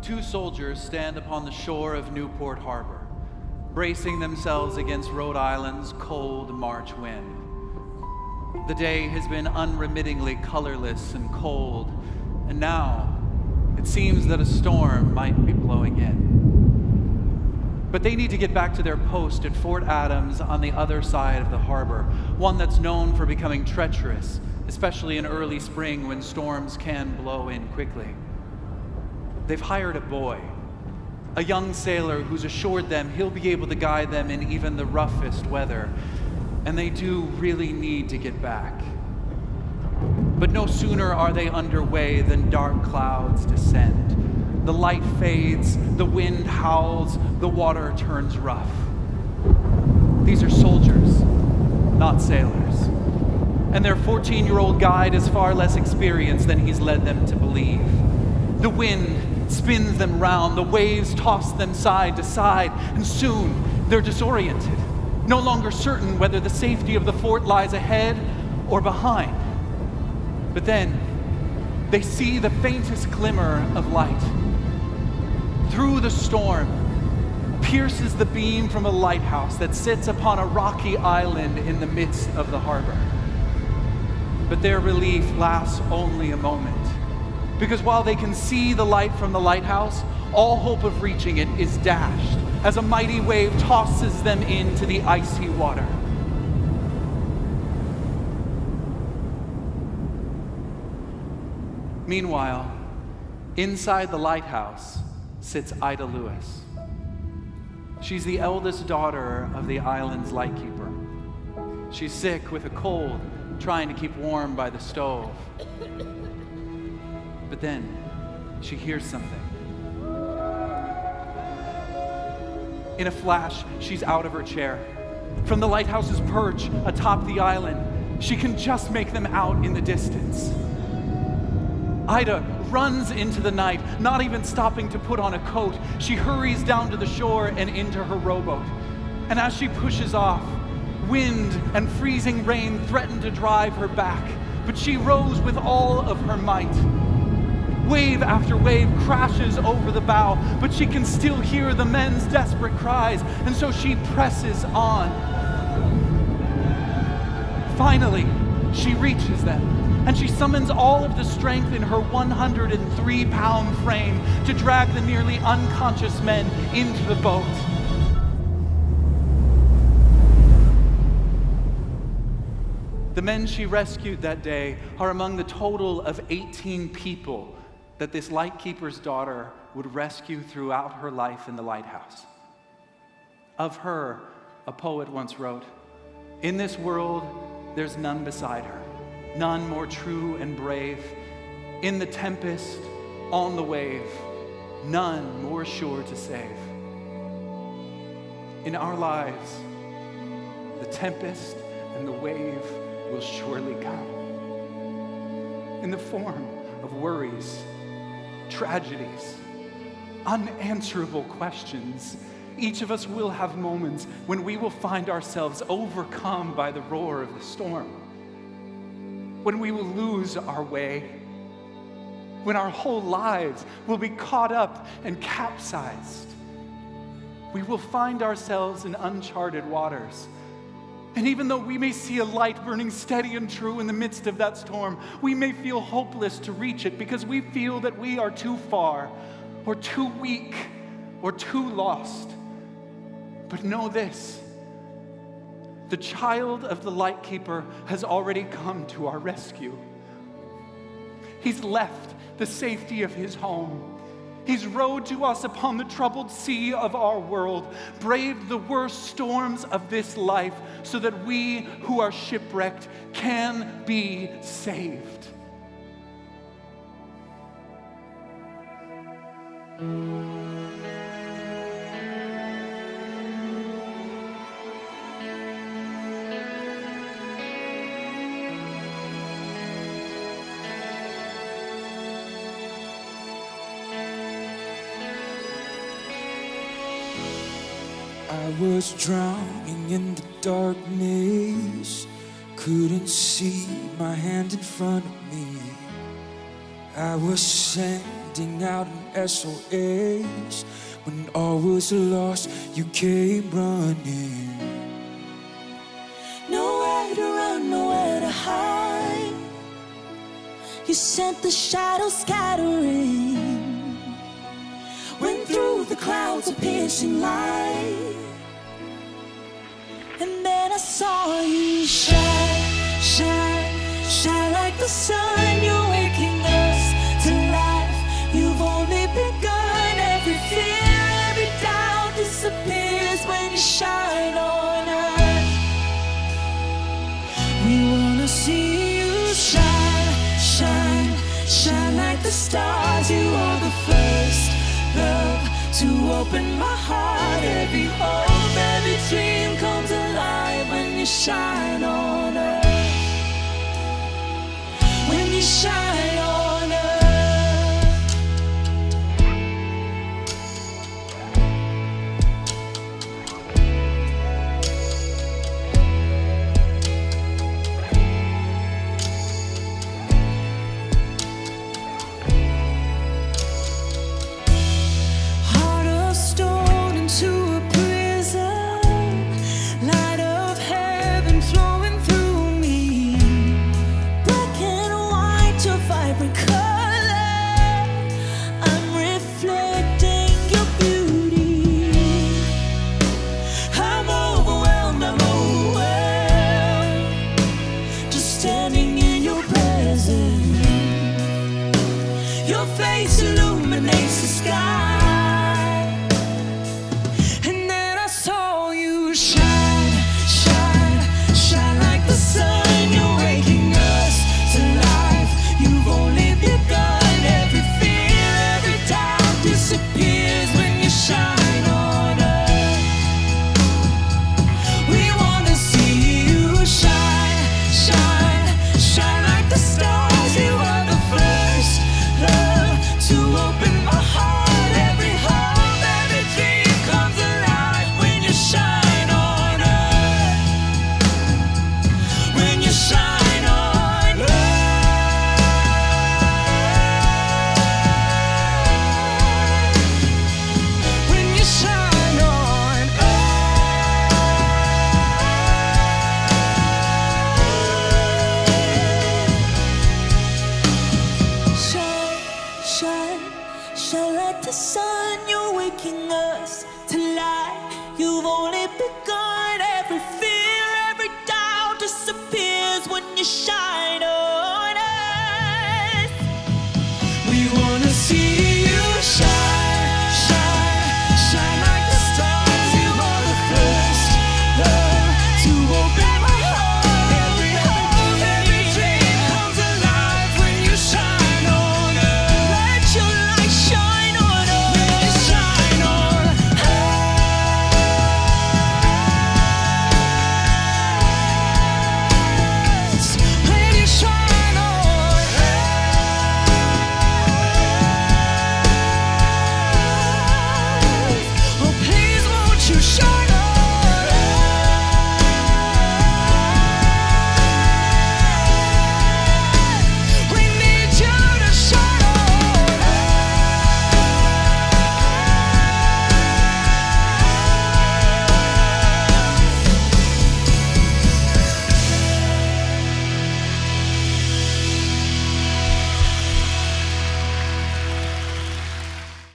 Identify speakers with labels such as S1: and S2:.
S1: Two soldiers stand upon the shore of Newport Harbor, bracing themselves against Rhode Island's cold March wind. The day has been unremittingly colorless and cold, and now it seems that a storm might be blowing in. But they need to get back to their post at Fort Adams on the other side of the harbor, one that's known for becoming treacherous, especially in early spring when storms can blow in quickly. They've hired a boy, a young sailor who's assured them he'll be able to guide them in even the roughest weather, and they do really need to get back. But no sooner are they underway than dark clouds descend. The light fades, the wind howls, the water turns rough. These are soldiers, not sailors. And their 14-year-old guide is far less experienced than he's led them to believe. The wind spins them round, the waves toss them side to side, and soon they're disoriented, no longer certain whether the safety of the fort lies ahead or behind. But then they see the faintest glimmer of light. Through the storm pierces the beam from a lighthouse that sits upon a rocky island in the midst of the harbor. But their relief lasts only a moment, because while they can see the light from the lighthouse, all hope of reaching it is dashed as a mighty wave tosses them into the icy water. Meanwhile, inside the lighthouse sits Ida Lewis. She's the eldest daughter of the island's lightkeeper. She's sick with a cold, trying to keep warm by the stove. But then she hears something. In a flash, she's out of her chair. From the lighthouse's perch atop the island, she can just make them out in the distance. Ida runs into the night, not even stopping to put on a coat. She hurries down to the shore and into her rowboat. And as she pushes off, wind and freezing rain threaten to drive her back, but she rows with all of her might. Wave after wave crashes over the bow, but she can still hear the men's desperate cries, and so she presses on. Finally, she reaches them, and she summons all of the strength in her 103-pound frame to drag the nearly unconscious men into the boat. The men she rescued that day are among the total of 18 people that this lightkeeper's daughter would rescue throughout her life in the lighthouse. Of her, a poet once wrote, "In this world, there's none beside her, none more true and brave. In the tempest, on the wave, none more sure to save." In our lives, the tempest and the wave will surely come in the form of worries, tragedies, unanswerable questions. Each of us will have moments when we will find ourselves overcome by the roar of the storm, when we will lose our way, when our whole lives will be caught up and capsized. We will find ourselves in uncharted waters. And even though we may see a light burning steady and true in the midst of that storm, we may feel hopeless to reach it because we feel that we are too far, or too weak, or too lost. But know this: the child of the lightkeeper has already come to our rescue. He's left the safety of his home. He's rowed to us upon the troubled sea of our world, braved the worst storms of this life so that we who are shipwrecked can be saved.
S2: I was drowning in the darkness, couldn't see my hand in front of me. I was sending sending out an SOS. When all was lost, you came running.
S3: Nowhere to run, nowhere to hide. You sent the shadows scattering. Went through the clouds, a piercing light. And then I saw you shine, shine, shine like the sun. You're waking us to life. You've only begun. Every fear, every doubt disappears when you shine on us. We wanna see you shine, shine, shine like the stars. You are the first love to open my heart. Every hope, every dream comes alive when you shine on us. When you shine on us. Heart of stone into a prison, light of heaven flowing through me. Black and white, your vibrant color. I'm reflecting your beauty. I'm overwhelmed, just standing in your presence. Your face illuminates the sky. And then I saw you shine, shine, shine like the sun. You're waking us to life. You've only begun. Every fear, every doubt disappears when you shine on us. We wanna see you shine, shine, shine like the stars. You are the first love to open my heart. Every hope, every dream comes alive when you shine on us. When you shine on us. When you shine on us. Shine, shine, shine like the sun. You're waking us to life. You've only begun. Every fear, every doubt disappears when you shine.